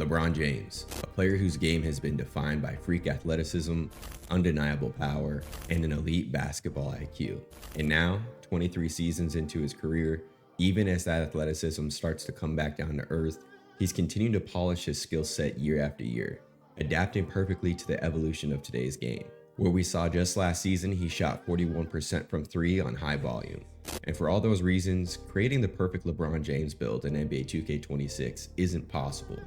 LeBron James, a player whose game has been defined by freak athleticism, undeniable power, and an elite basketball IQ. And now, 23 seasons into his career, even as that athleticism starts to come back down to earth, he's continuing to polish his skill set year after year, adapting perfectly to the evolution of today's game. Where we saw just last season, he shot 41% from three on high volume. And for all those reasons, creating the perfect LeBron James build in NBA 2K26 isn't possible.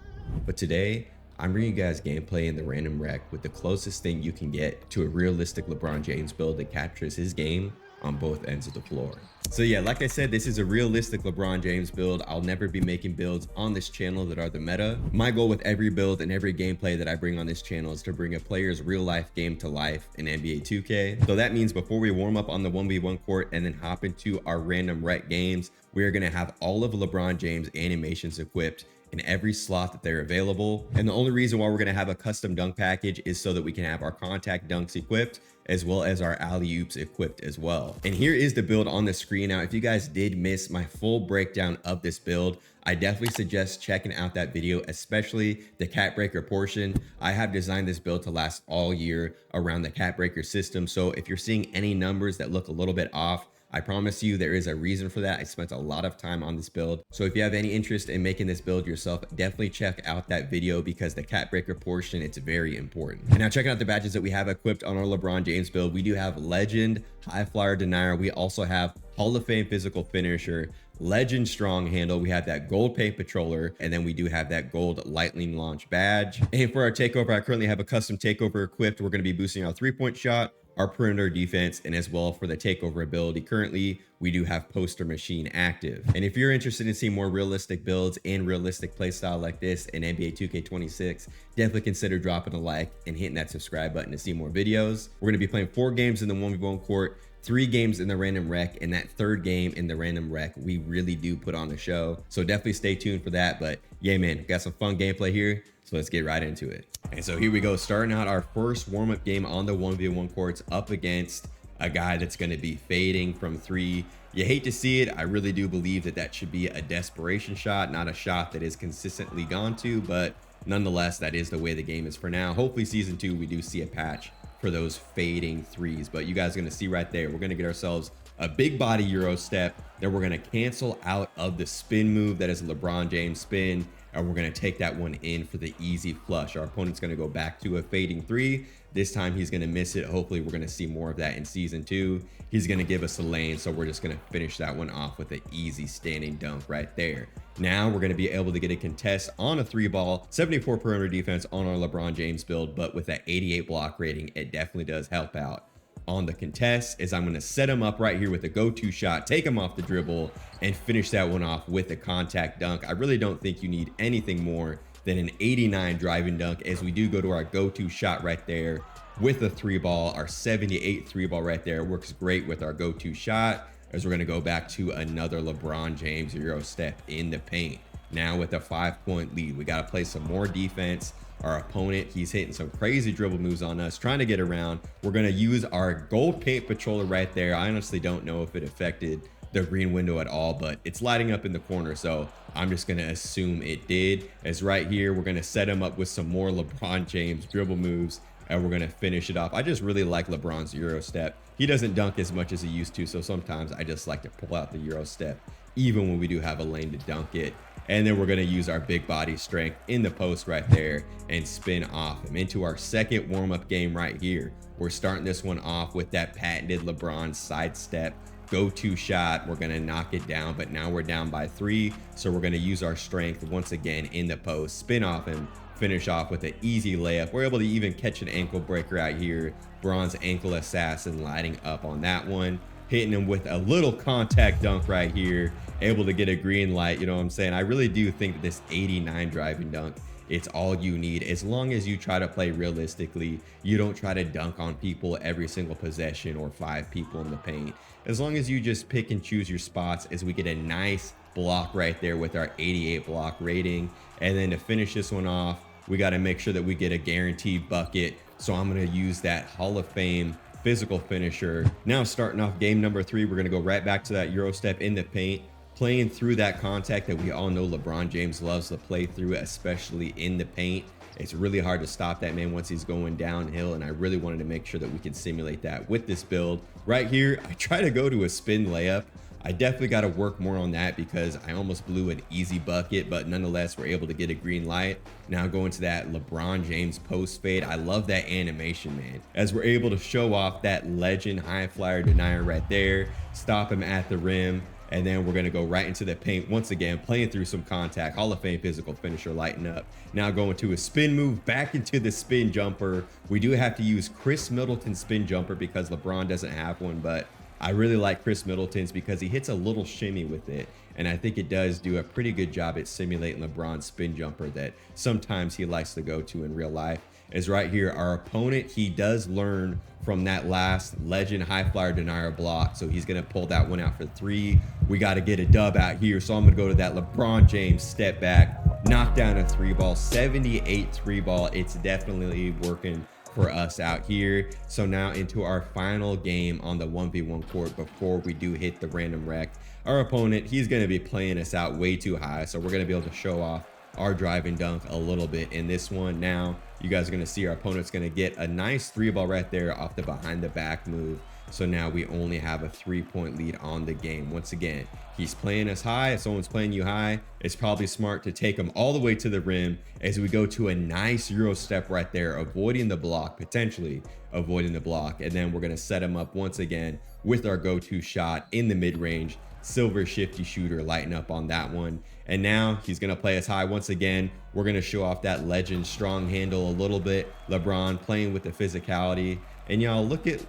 But today, I'm bringing you guys gameplay in the random rec with the closest thing you can get to a realistic LeBron James build that captures his game on both ends of the floor. So yeah, like I said, this is a realistic LeBron James build. I'll never be making builds on this channel that are the meta. My goal with every build and every gameplay that I bring on this channel is to bring a player's real life game to life in NBA 2K. So that means before we warm up on the 1v1 court and then hop into our random rec games, we are gonna have all of LeBron James animations equipped in every slot that they're available. And the only reason why we're gonna have a custom dunk package is so that we can have our contact dunks equipped as well as our alley-oops equipped as well. And here is the build on the screen. Now, if you guys did miss my full breakdown of this build, I definitely suggest checking out that video, especially the cap breaker portion. I have designed this build to last all year around the cap breaker system. So if you're seeing any numbers that look a little bit off, I promise you there is a reason for that. I spent a lot of time on this build. So if you have any interest in making this build yourself, definitely check out that video because the cap breaker portion, it's very important. And now checking out the badges that we have equipped on our LeBron James build, we do have Legend, High Flyer Denier. We also have Hall of Fame Physical Finisher, Legend Strong Handle. We have that Gold Paint Patroller, and then we do have that Gold Lightning Launch badge. And for our takeover, I currently have a custom takeover equipped. We're going to be boosting our 3-point shot, our perimeter defense, and as well for the takeover ability. Currently, we do have Poster Machine active. And if you're interested in seeing more realistic builds and realistic playstyle like this in NBA 2K26, definitely consider dropping a like and hitting that subscribe button to see more videos. We're gonna be playing 4 games in the 1v1 court, 3 games in the random rec, and that 3rd game in the random rec, we really do put on the show. So definitely stay tuned for that. But yeah, man, got some fun gameplay here. So let's get right into it. And so here we go, starting out our first warm-up game on the 1v1 courts up against a guy that's going to be fading from 3. You hate to see it. I really do believe that that should be a desperation shot, not a shot that is consistently gone to, but nonetheless, that is the way the game is for now. Hopefully season 2, we do see a patch for those fading 3s, but you guys are going to see right there, we're going to get ourselves a big body Euro step. Then we're going to cancel out of the spin move that is a LeBron James spin, and we're going to take that one in for the easy flush. Our opponent's going to go back to a fading 3. This time he's going to miss it. Hopefully we're going to see more of that in season 2. He's going to give us a lane, so we're just going to finish that one off with an easy standing dunk right there. Now we're going to be able to get a contest on a 3-ball, 74 perimeter defense on our LeBron James build, but with that 88 block rating, it definitely does help out. On the contest is I'm going to set him up right here with a go-to shot, take him off the dribble, and finish that one off with a contact dunk. I really don't think you need anything more than an 89 driving dunk, as we do go to our go-to shot right there with a 3-ball. Our 78 3-ball right there works great with our go-to shot, as we're going to go back to another LeBron James Euro step in the paint. Now with a 5-point lead, we got to play some more defense. Our opponent, he's hitting some crazy dribble moves on us, trying to get around. We're going to use our Gold Paint Patroller right there. I honestly don't know if it affected the green window at all, but it's lighting up in the corner, so I'm just going to assume it did. As right here, we're going to set him up with some more LeBron James dribble moves, and we're going to finish it off. I just really like LeBron's Euro step. He doesn't dunk as much as he used to, so sometimes I just like to pull out the Euro step, even when we do have a lane to dunk it. And then we're going to use our big body strength in the post right there and spin off him into our second warm-up game right here. We're starting this one off with that patented LeBron sidestep go-to shot. We're going to knock it down, but now we're down by 3. So we're going to use our strength once again in the post, spin off him, finish off with an easy layup. We're able to even catch an ankle breaker out here. Bronze ankle assassin lighting up on that one, hitting him with a little contact dunk right here, able to get a green light. You know what I'm saying? I really do think that this 89 driving dunk, it's all you need. As long as you try to play realistically, you don't try to dunk on people every single possession or 5 people in the paint. As long as you just pick and choose your spots, as we get a nice block right there with our 88 block rating. And then to finish this one off, we got to make sure that we get a guaranteed bucket. So I'm going to use that Hall of Fame physical finisher. Now starting off game number 3, we're going to go right back to that Euro step in the paint. playing through that contact that we all know LeBron James loves to play through, especially in the paint. It's really hard to stop that man once he's going downhill, and I really wanted to make sure that we could simulate that with this build right here. I try to go to a spin layup. I definitely got to work more on that because I almost blew an easy bucket, but nonetheless, we're able to get a green light. Now going to that LeBron James post fade. I love that animation, man, as we're able to show off that legend high flyer Denier right there, stop him at the rim. And then we're going to go right into the paint once again, playing through some contact. Hall of Fame physical finisher, lighten up. Now going to a spin move, back into the spin jumper. We do have to use Chris Middleton's spin jumper because LeBron doesn't have one, but I really like Chris Middleton's because he hits a little shimmy with it. And I think it does do a pretty good job at simulating LeBron's spin jumper that sometimes he likes to go to in real life. Is right here, our opponent, he does learn from that last legend high flyer Denier block, so he's gonna pull that one out for three. We got to get a dub out here, so I'm gonna go to that LeBron James step back, knock down a three ball, 78 three ball. It's definitely working for us out here. So now into our final game on the 1v1 court before we do hit the random wreck. Our opponent, he's gonna be playing us out way too high, so we're gonna be able to show off our drive and dunk a little bit in this one. Now you guys are going to see our opponent's going to get a nice three ball right there off the behind the back move. So now we only have a 3-point lead on the game. Once again, he's playing us high. If someone's playing you high, it's probably smart to take them all the way to the rim as we go to a nice Euro step right there, avoiding the block, potentially avoiding the block. And then we're going to set him up once again with our go-to shot in the mid-range. Silver shifty shooter, lighten up on that one. And now he's gonna play us high once again. We're gonna show off that legend strong handle a little bit. LeBron playing with the physicality. And y'all, look at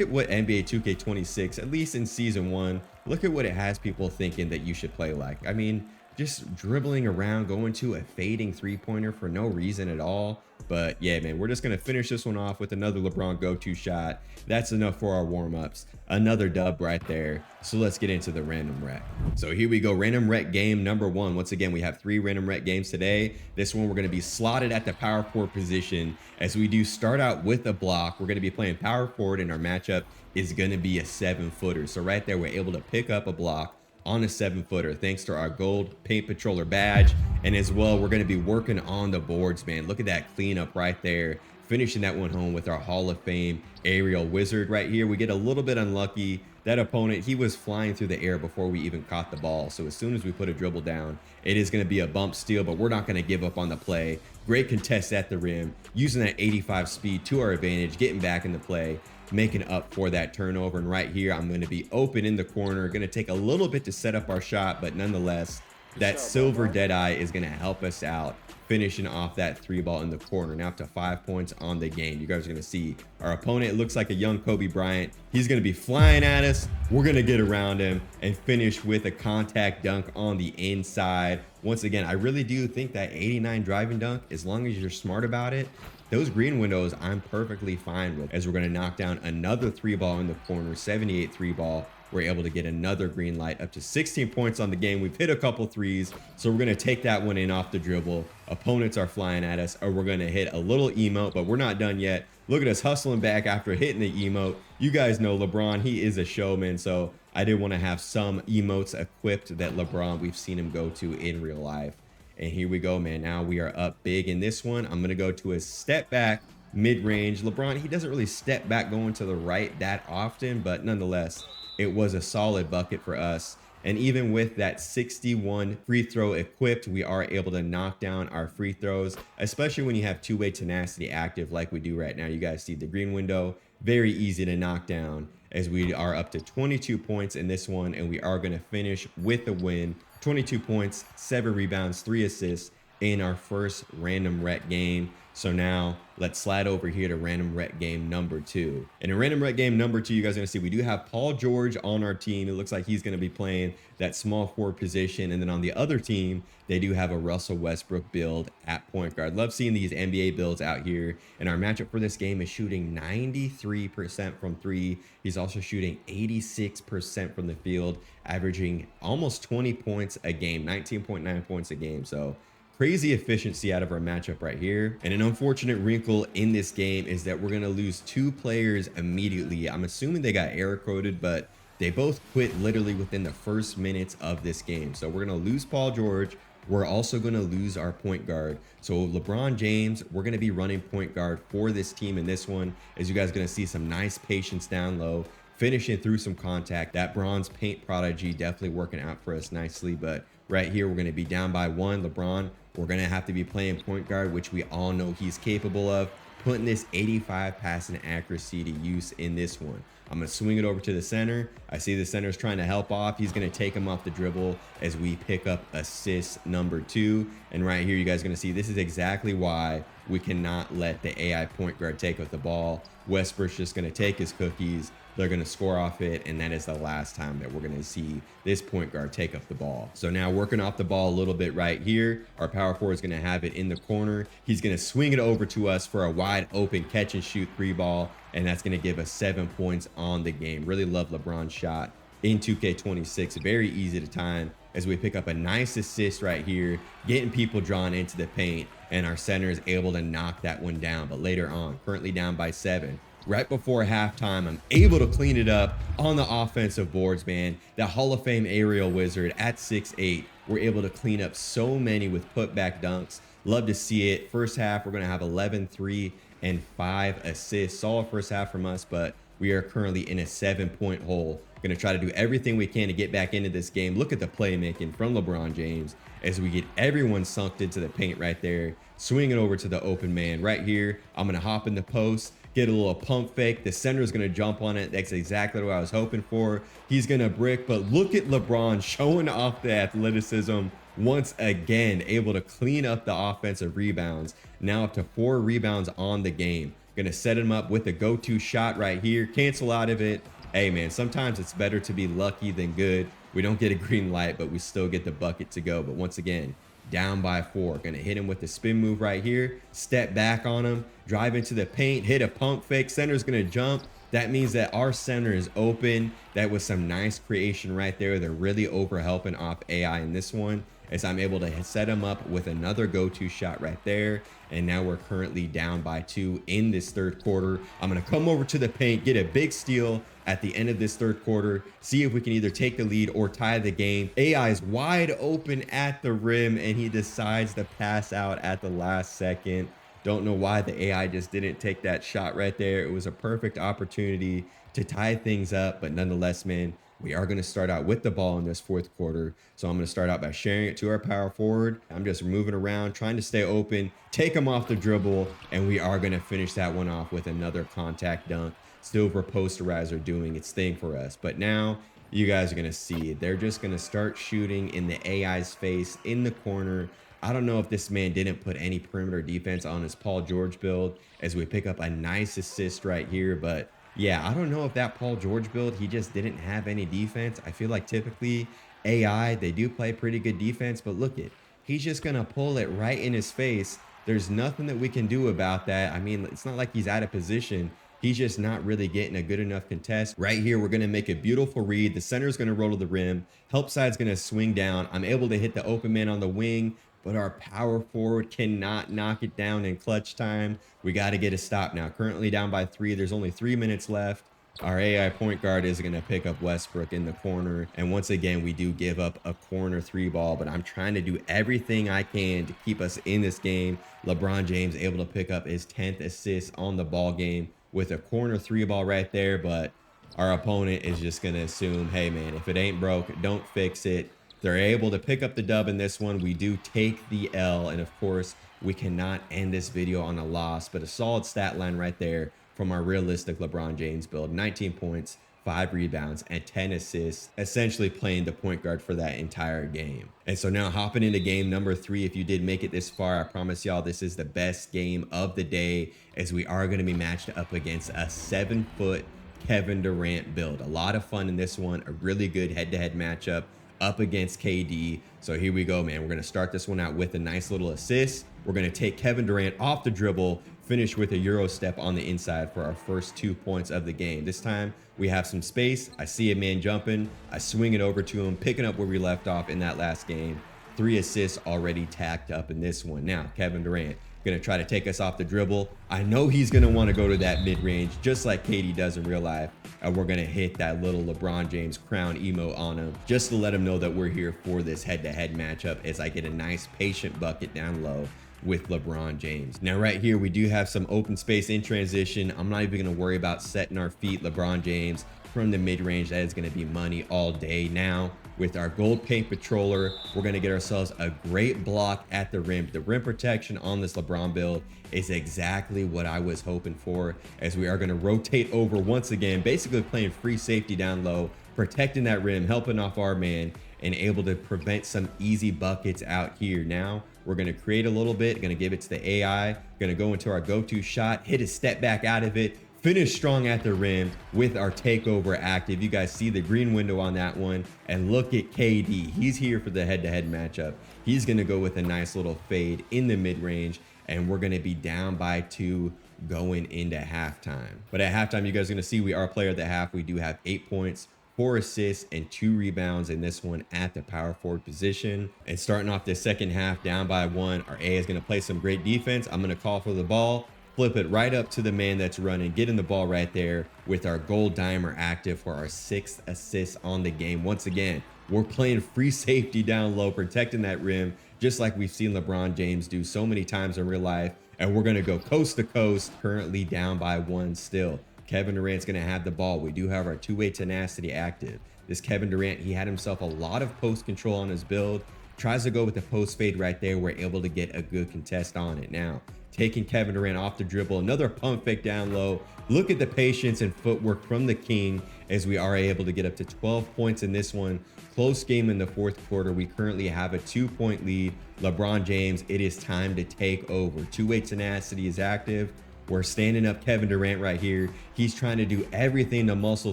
what NBA 2K26, at least in season 1, look at what it has people thinking that you should play like. I mean, just dribbling around, going to a fading three-pointer for no reason at all. But yeah, man, we're just gonna finish this one off with another LeBron go-to shot. That's enough for our warm-ups. Another dub right there. So let's get into the random rec. So here we go, random rec game number 1. Once again, we have 3 random rec games today. This one we're gonna be slotted at the power forward position. As we do start out with a block, we're gonna be playing power forward, and our matchup is gonna be a 7-footer. So right there, we're able to pick up a block on a 7-footer thanks to our gold paint patroller badge. And as well, we're going to be working on the boards, man. Look at that cleanup right there, finishing that one home with our Hall of Fame aerial wizard right here. We get a little bit unlucky. That opponent, he was flying through the air before we even caught the ball. So as soon as we put a dribble down, it is going to be a bump steal, but we're not going to give up on the play. Great contest at the rim, using that 85 speed to our advantage, getting back in the play, making up for that turnover. And right here, I'm going to be open in the corner, going to take a little bit to set up our shot, but nonetheless, that silver deadeye is going to help us out, finishing off that 3-ball in the corner. Now up to 5 points on the game. You guys are going to see our opponent, it looks like a young Kobe Bryant. He's going to be flying at us. We're going to get around him and finish with a contact dunk on the inside. Once again, I really do think that 89 driving dunk, as long as you're smart about it, those green windows I'm perfectly fine with. As we're going to knock down another 3-ball in the corner, 78 3-ball. We're able to get another green light, up to 16 points on the game. We've hit a couple threes, so we're going to take that one in off the dribble. Opponents are flying at us, or we're going to hit a little emote, but we're not done yet. Look at us hustling back after hitting the emote. You guys know LeBron, he is a showman, so I did want to have some emotes equipped that LeBron, we've seen him go to in real life. And here we go, man. Now we are up big in this one. I'm going to go to a step back mid-range. LeBron, he doesn't really step back going to the right that often, but nonetheless, it was a solid bucket for us. And even with that 61 free throw equipped, we are able to knock down our free throws, especially when you have two-way tenacity active like we do right now. You guys see the green window, very easy to knock down, as we are up to 22 points in this one, and we are going to finish with a win. 22 points, 7 rebounds, 3 assists in our first random rec game. So now let's slide over here to random rec game number 2. And in random rec game number 2, you guys are gonna see we do have Paul George on our team. It looks like he's gonna be playing that small forward position. And then on the other team, they do have a Russell Westbrook build at point guard. Love seeing these NBA builds out here. And our matchup for this game is shooting 93% from 3. He's also shooting 86% from the field, averaging almost 20 points a game, 19.9 points a game. So crazy efficiency out of our matchup right here. And an unfortunate wrinkle in this game is that we're going to lose 2 players immediately. I'm assuming they got error coded, but They both quit literally within the first minutes of this game. So we're going to lose Paul George. We're also going to lose our point guard. So LeBron James, we're going to be running point guard for this team in this one, as you guys are going to see some nice patience down low, finishing through some contact. That bronze paint prodigy definitely working out for us nicely. But right here, we're going to be down by 1. LeBron, we're going to have to be playing point guard, which we all know he's capable of, putting this 85 passing accuracy to use in this one. I'm going to swing it over to the center. I see the center is trying to help off. He's going to take him off the dribble as we pick up assist number 2. And right here, you guys are going to see this is exactly why we cannot let the AI point guard take up the ball. Westbrook's just going to take his cookies. They're going to score off it, and that is the last time that we're going to see this point guard take up the ball. So now working off the ball a little bit right here, our power forward is going to have it in the corner. He's going to swing it over to us for a wide open catch and shoot 3 ball, and that's going to give us 7 points on the game. Really love LeBron's shot in 2K26. Very easy to time as we pick up a nice assist right here, getting people drawn into the paint, and our center is able to knock that one down. But later on, currently down by 7. Right before halftime, I'm able to clean it up on the offensive boards, man. The Hall of Fame aerial wizard at 6'8". We're able to clean up so many with putback dunks. Love to see it. First half, we're going to have 11, 3, and 5 assists. Solid first half from us, but we are currently in a 7-point hole. Going to try to do everything we can to get back into this game. Look at the playmaking from LeBron James as we get everyone sunk into the paint right there. Swing it over to the open man right here. I'm going to hop in the post, get a little pump fake. The center is going to jump on it. That's exactly what I was hoping for. He's going to brick, but look at LeBron showing off the athleticism once again, able to clean up the offensive rebounds. Now up to 4 rebounds on the game. Going to set him up with a go-to shot right here. Cancel out of it. Hey, man, sometimes it's better to be lucky than good. We don't get a green light, but we still get the bucket to go. But once again, down by 4. Gonna hit him with the spin move right here. Step back on him. Drive into the paint. Hit a pump fake. Center's gonna jump. That means that our center is open. That was some nice creation right there. They're really over helping off AI in this one, as I'm able to set him up with another go-to shot right there. And now we're currently down by 2 in this third quarter. I'm going to come over to the paint, get a big steal at the end of this third quarter, see if we can either take the lead or tie the game. AI is wide open at the rim, and he decides to pass out at the last second. Don't know why the AI just didn't take that shot right there. It was a perfect opportunity to tie things up, but nonetheless, man, we are going to start out with the ball in this fourth quarter. So I'm going to start out by sharing it to our power forward. I'm just moving around, trying to stay open, take him off the dribble, and we are going to finish that one off with another contact dunk. Silver posterizer doing its thing for us. But now you guys are going to see they're just going to start shooting in the AI's face in the corner. I don't know if this man didn't put any perimeter defense on his Paul George build, as we pick up a nice assist right here. But yeah, I don't know if that Paul George build, he just didn't have any defense. I feel like typically AI, they do play pretty good defense, but look it, he's just going to pull it right in his face. There's nothing that we can do about that. I mean, it's not like he's out of position. He's just not really getting a good enough contest. Right here, we're going to make a beautiful read. The center is going to roll to the rim. Help side's going to swing down. I'm able to hit the open man on the wing, but our power forward cannot knock it down in clutch time. We got to get a stop now. Currently down by 3. There's only 3 minutes left. Our AI point guard is going to pick up Westbrook in the corner. And once again, we do give up a corner 3 ball, but I'm trying to do everything I can to keep us in this game. LeBron James able to pick up his 10th assist on the ball game with a corner 3 ball right there. But our opponent is just going to assume, hey, man, if it ain't broke, don't fix it. They're able to pick up the dub in this one. We do take the L, and of course, we cannot end this video on a loss, but a solid stat line right there from our realistic LeBron James build. 19 points, 5 rebounds, and 10 assists, essentially playing the point guard for that entire game. And so now hopping into game number 3, if you did make it this far, I promise y'all this is the best game of the day, as we are going to be matched up against a 7-foot Kevin Durant build. A lot of fun in this one, a really good head-to-head matchup up against KD. So here we go, man. We're going to start this one out with a nice little assist. We're going to take Kevin Durant off the dribble, finish with a Euro step on the inside for our first 2 points of the game. This time we have some space. I see a man jumping. I swing it over to him, picking up where we left off in that last game. 3 assists already tacked up in this one. Now, Kevin Durant Gonna try to take us off the dribble. I know he's gonna want to go to that mid-range, just like KD does in real life. And we're gonna hit that little LeBron James crown emote on him, just to let him know that we're here for this head-to-head matchup as I get a nice patient bucket down low with LeBron James. Now right here, we do have some open space in transition. I'm not even gonna worry about setting our feet. LeBron James from the mid-range, that is gonna be money all day. Now with our gold paint patroller, we're gonna get ourselves a great block at the rim. The rim protection on this LeBron build is exactly what I was hoping for, as we are gonna rotate over once again, basically playing free safety down low, protecting that rim, helping off our man, and able to prevent some easy buckets out here. Now we're gonna create a little bit, gonna give it to the AI, gonna go into our go-to shot, hit a step back out of it, finish strong at the rim with our takeover active. You guys see the green window on that one, and look at KD. He's here for the head-to-head matchup. He's gonna go with a nice little fade in the mid-range, and we're gonna be down by 2 going into halftime. But at halftime, you guys are gonna see we are player of the half. We do have 8 points, 4 assists, and 2 rebounds in this one at the power forward position. And starting off this second half down by 1, our A is gonna play some great defense. I'm gonna call for the ball, flip it right up to the man that's running, getting the ball right there with our gold dimer active for our 6th assist on the game. Once again, we're playing free safety down low, protecting that rim, just like we've seen LeBron James do so many times in real life. And we're gonna go coast to coast, currently down by 1 still. Kevin Durant's gonna have the ball. We do have our two-way tenacity active. This Kevin Durant, he had himself a lot of post control on his build. Tries to go with the post fade right there. We're able to get a good contest on it. Now, taking Kevin Durant off the dribble, another pump fake down low. Look at the patience and footwork from the king, as we are able to get up to 12 points in this one. Close game in the 4th quarter. We currently have a 2-point lead. LeBron James, it is time to take over. Two-way tenacity is active. We're standing up Kevin Durant right here. He's trying to do everything to muscle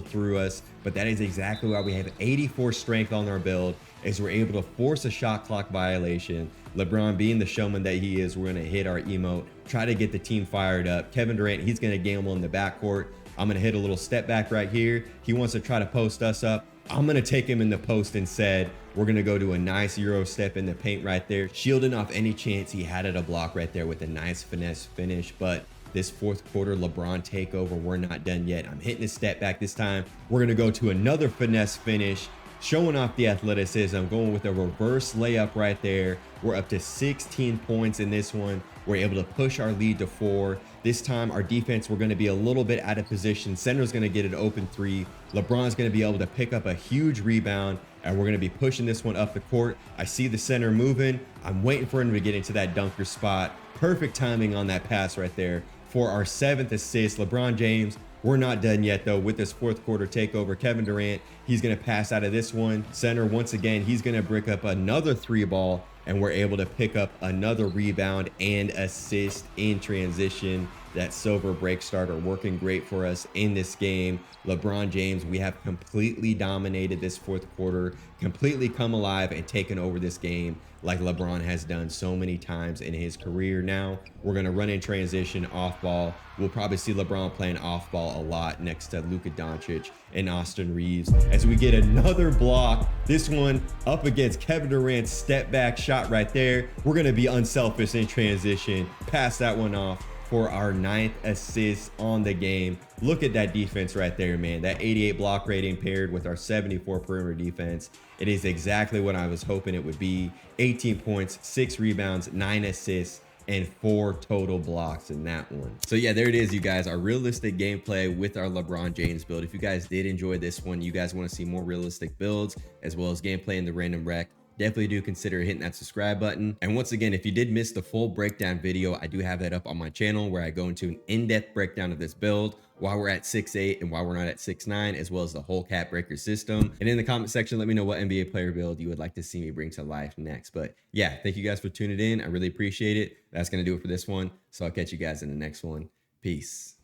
through us, but that is exactly why we have 84 strength on our build, as we're able to force a shot clock violation. LeBron, being the showman that he is, we're gonna hit our emote, try to get the team fired up. Kevin Durant, he's gonna gamble in the backcourt. I'm gonna hit a little step back right here. He wants to try to post us up. I'm gonna take him in the post instead. We're gonna go to a nice Euro step in the paint right there, shielding off any chance he had at a block right there with a nice finesse finish. But this 4th quarter LeBron takeover, we're not done yet. I'm hitting a step back this time. We're gonna go to another finesse finish, showing off the athleticism. I'm going with a reverse layup right there. We're up to 16 points in this one. We're able to push our lead to 4. This time our defense, we're gonna be a little bit out of position. Center's gonna get an open 3. LeBron's gonna be able to pick up a huge rebound, and we're gonna be pushing this one up the court. I see the center moving. I'm waiting for him to get into that dunker spot. Perfect timing on that pass right there for our 7th assist. LeBron James, we're not done yet though with this 4th quarter takeover. Kevin Durant, he's gonna pass out of this one. Center, once again, he's gonna brick up another 3 ball, and we're able to pick up another rebound and assist in transition. That silver break starter working great for us in this game. LeBron James, we have completely dominated this 4th quarter, completely come alive and taken over this game like LeBron has done so many times in his career. Now we're gonna run in transition off ball. We'll probably see LeBron playing off ball a lot next to Luka Doncic and Austin Reeves, as we get another block. This one up against Kevin Durant's step back shot right there. We're gonna be unselfish in transition, pass that one off for our 9th assist on the game. Look at that defense right there, man. That 88 block rating paired with our 74 perimeter defense. It is exactly what I was hoping it would be. 18 points, 6 rebounds, 9 assists, and 4 total blocks in that one. So yeah, there it is, you guys, our realistic gameplay with our LeBron James build. If you guys did enjoy this one, you guys want to see more realistic builds as well as gameplay in the random rec, definitely do consider hitting that subscribe button. And once again, if you did miss the full breakdown video, I do have that up on my channel where I go into an in-depth breakdown of this build, why we're at 6'8" and why we're not at 6'9", as well as the whole cap breaker system. And in the comment section, let me know what NBA player build you would like to see me bring to life next. But yeah, thank you guys for tuning in. I really appreciate it. That's going to do it for this one. So I'll catch you guys in the next one. Peace.